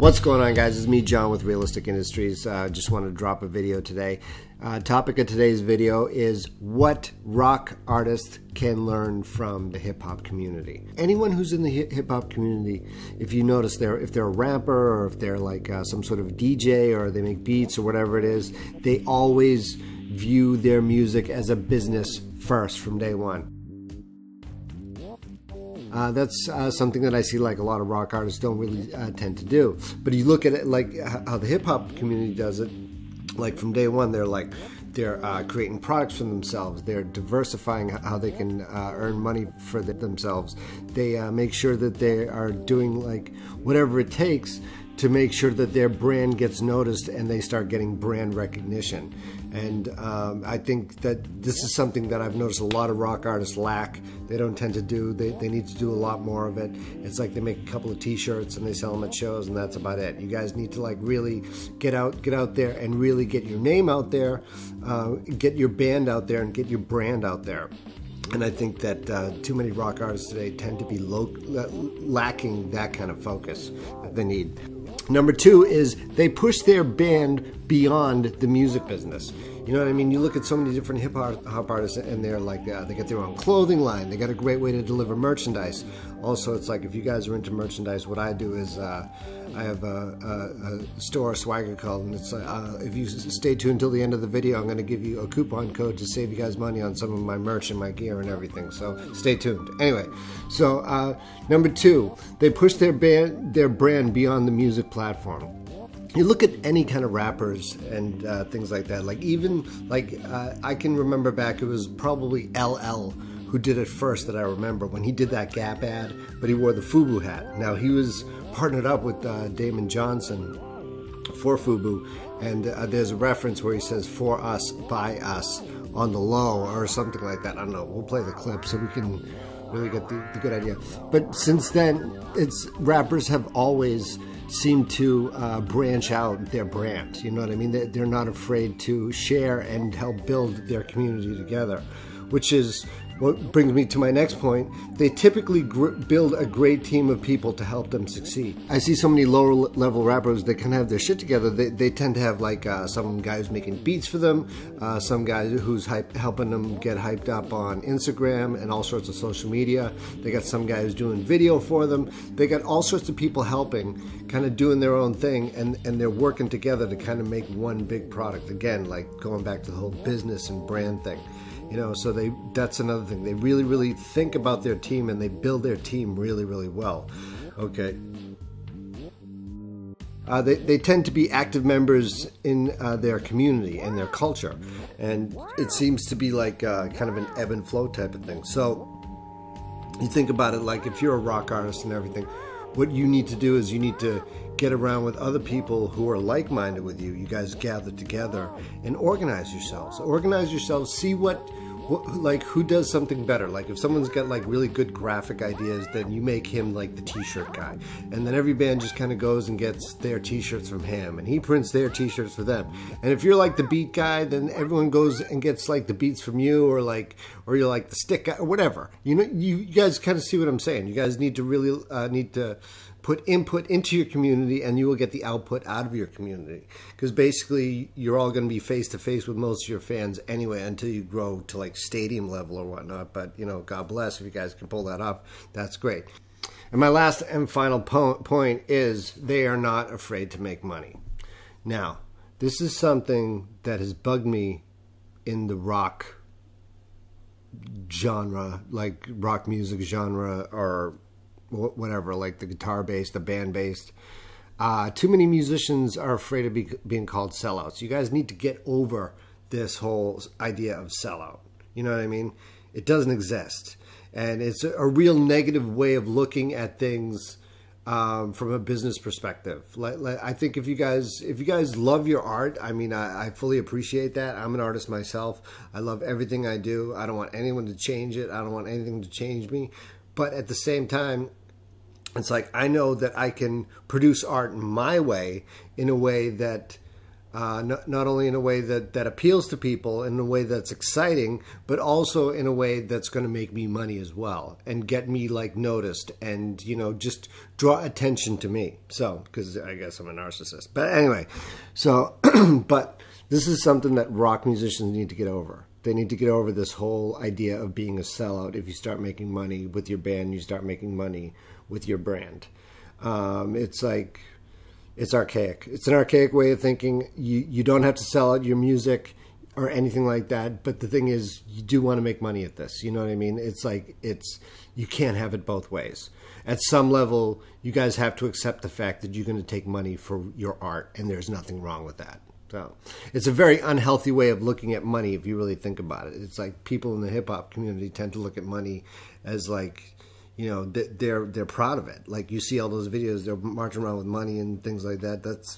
What's going on, guys? It's me, John, with Realistic Industries. Just wanted to drop a video today. Topic of today's video is what rock artists can learn from the hip-hop community. Anyone who's in the hip-hop community, if you notice, if they're a rapper or if they're like some sort of DJ or they make beats or whatever it is, they always view their music as a business first from day one. That's something that I see like a lot of rock artists don't really tend to do. But you look at it like how the hip-hop community does it, like from day one they're creating products for themselves. They're diversifying how they can earn money for themselves. They make sure that they are doing like whatever it takes to make sure that their brand gets noticed and they start getting brand recognition. And I think that this is something that I've noticed a lot of rock artists lack. They don't tend to do. They need to do a lot more of it. It's like they make a couple of t-shirts and they sell them at shows, and that's about it. You guys need to like really get out there and really get your name out there, get your band out there, and get your brand out there. And I think that too many rock artists today tend to be lacking that kind of focus that they need. Number two is they push their band beyond the music business. You know what I mean? You look at so many different hip-hop artists and they're like, they get their own clothing line. They got a great way to deliver merchandise. Also, it's like if you guys are into merchandise, what I do is I have a store, Swagger called, and it's if you stay tuned until the end of the video, I'm going to give you a coupon code to save you guys money on some of my merch and my gear and everything. So stay tuned. Anyway, so number two, they push their brand beyond the music platform. You look at any kind of rappers and things like that. Like even like I can remember back, it was probably LL who did it first that I remember when he did that Gap ad, but he wore the FUBU hat. Now he was partnered up with Damon Johnson for FUBU, and there's a reference where he says "for us, by us" on the low or something like that. I don't know. We'll play the clip so we can really get the good idea. But since then, rappers have always seemed to branch out their brand. You know what I mean? They're not afraid to share and help build their community together, which is what brings me to my next point. They typically build a great team of people to help them succeed. I see so many lower level rappers that kind of have their shit together. They tend to have like some guy who's making beats for them, some guy who's helping them get hyped up on Instagram and all sorts of social media. They got some guy who's doing video for them. They got all sorts of people helping, kind of doing their own thing, and they're working together to kind of make one big product. Again, like going back to the whole business and brand thing. You know, so that's another thing. They really, really think about their team and they build their team really, really well. Okay. They tend to be active members in their community and their culture. And it seems to be like kind of an ebb and flow type of thing. So you think about it like if you're a rock artist and everything, what you need to do is you need to get around with other people who are like-minded with you. You guys gather together and organize yourselves. Organize yourselves, see like who does something better. Like if someone's got like really good graphic ideas, then you make him like the t-shirt guy. And then every band just kind of goes and gets their t-shirts from him and he prints their t-shirts for them. And if you're like the beat guy, then everyone goes and gets like the beats from you, or you're like the stick guy or whatever. You know, you guys kind of see what I'm saying. You guys need to really put input into your community and you will get the output out of your community. Because basically you're all going to be face to face with most of your fans anyway until you grow to like stadium level or whatnot. But you know, God bless if you guys can pull that off. That's great. And my last and final point is they are not afraid to make money. Now, this is something that has bugged me in the rock genre, like rock music genre or whatever, like the guitar-based, the band-based. Too many musicians are afraid of being called sellouts. You guys need to get over this whole idea of sellout. You know what I mean? It doesn't exist. And it's a real negative way of looking at things from a business perspective. I think if you guys love your art, I mean, I fully appreciate that. I'm an artist myself. I love everything I do. I don't want anyone to change it. I don't want anything to change me. But at the same time, it's like I know that I can produce art my way in a way that not only in a way that appeals to people, in a way that's exciting, but also in a way that's going to make me money as well and get me like noticed and, you know, just draw attention to me. So, because I guess I'm a narcissist. But anyway, so, but this is something that rock musicians need to get over. They need to get over this whole idea of being a sellout. If you start making money with your band, you start making money with your brand. It's like... It's archaic. It's an archaic way of thinking. You don't have to sell out your music or anything like that. But the thing is, you do want to make money at this. You know what I mean? It's like, you can't have it both ways. At some level, you guys have to accept the fact that you're going to take money for your art, and there's nothing wrong with that. So it's a very unhealthy way of looking at money if you really think about it. It's like people in the hip-hop community tend to look at money as like, you know, they're proud of it. Like you see all those videos, they're marching around with money and things like that.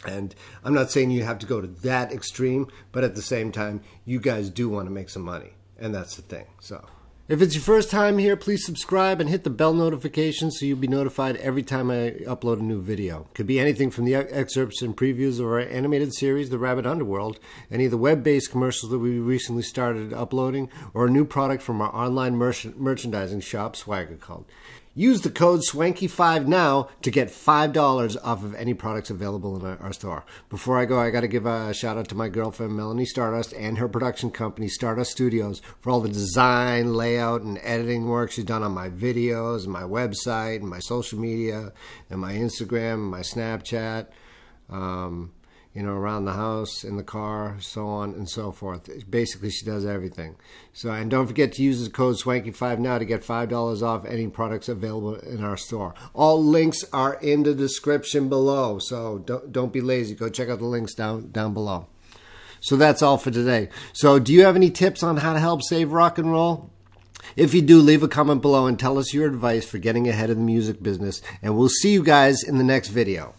And I'm not saying you have to go to that extreme, but at the same time, you guys do want to make some money, and that's the thing. So if it's your first time here, please subscribe and hit the bell notification so you'll be notified every time I upload a new video. Could be anything from the excerpts and previews of our animated series, The Rabbit Underworld, any of the web-based commercials that we recently started uploading, or a new product from our online merchandising shop, Swagger Cult. Use the code SWANKY5 now to get $5 off of any products available in our store. Before I go, I got to give a shout out to my girlfriend, Melanie Stardust, and her production company, Stardust Studios, for all the design, layout, and editing work she's done on my videos, and my website, and my social media, and my Instagram, and my Snapchat, you know, around the house, in the car, so on and so forth. Basically, she does everything. So, and don't forget to use the code SWANKY5 now to get $5 off any products available in our store. All links are in the description below, so don't be lazy. Go check out the links down below. So that's all for today. So do you have any tips on how to help save rock and roll? If you do, leave a comment below and tell us your advice for getting ahead of the music business, and we'll see you guys in the next video.